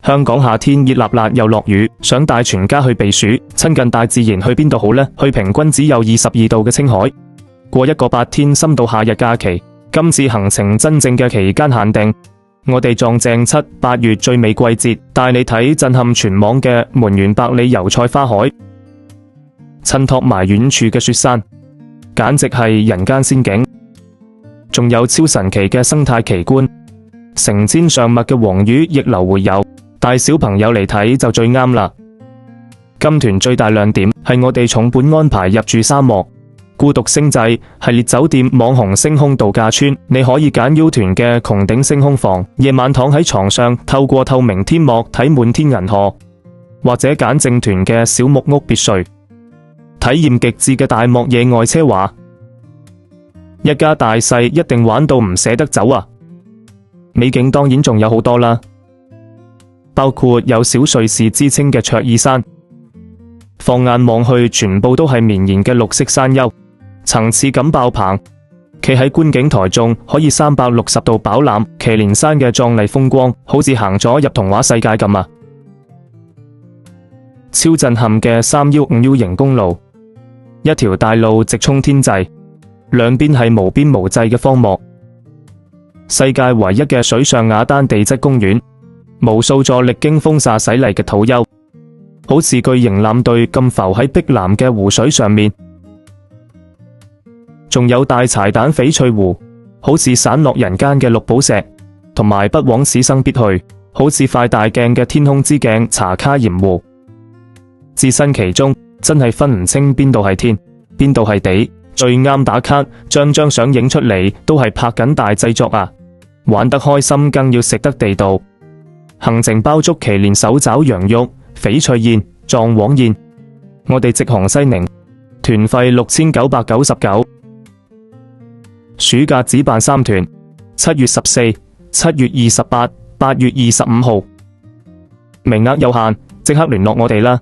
香港夏天熱辣辣又落雨，想帶全家去避暑，親近大自然去邊度好呢？去平均只有22度嘅青海，過一個8天深度夏日假期。今次行程真正嘅期間限定，我哋撞正7、8月最美季節，帶你睇震撼全網嘅門源百里油菜花海，襯托埋遠處嘅雪山，簡直係人間仙境。仲有超神奇嘅生態奇觀，成千上萬嘅黃魚逆流洄游，帶小朋友嚟睇就最啱啦。今團最大亮點係我哋重本安排入住沙漠孤獨星際系列酒店網紅星空度假村，你可以揀 U 團嘅穹頂星空房，夜晚躺喺床上透過透明天幕睇滿天銀河，或者揀正團嘅小木屋別墅，體驗極致嘅大漠野外奢華，一家大細一定玩到唔捨得走啊！美景當然仲有好多啦，包括有小瑞士之稱嘅卓爾山，放眼望去全部都係綿延嘅綠色山丘，層次感爆棚。企喺觀景台中可以360度飽覽祁連山嘅壯麗風光，好似行咗入童話世界咁啊！超震撼嘅315U 型公路，一條大路直衝天際，兩邊係無邊無際嘅荒漠。世界唯一嘅水上雅丹地質公園，無數座歷經風沙洗禮嘅土丘，好似巨型艦隊咁浮喺碧藍嘅湖水上面。仲有大柴蛋翡翠湖，好似散落人間嘅綠寶石，同埋不枉此生必去，好似塊大鏡嘅天空之鏡茶卡鹽湖。置身其中，真係分唔清邊度係天，邊度係地，最啱打卡，張張相影出嚟都係拍緊大製作啊！玩得開心更要食得地道，行程包足祁連手抓羊肉、翡翠宴、藏黃宴。我哋直航西寧，團費6999，暑假只辦3團，7月14、7月28、8月25號，名額有限，即刻聯絡我哋啦！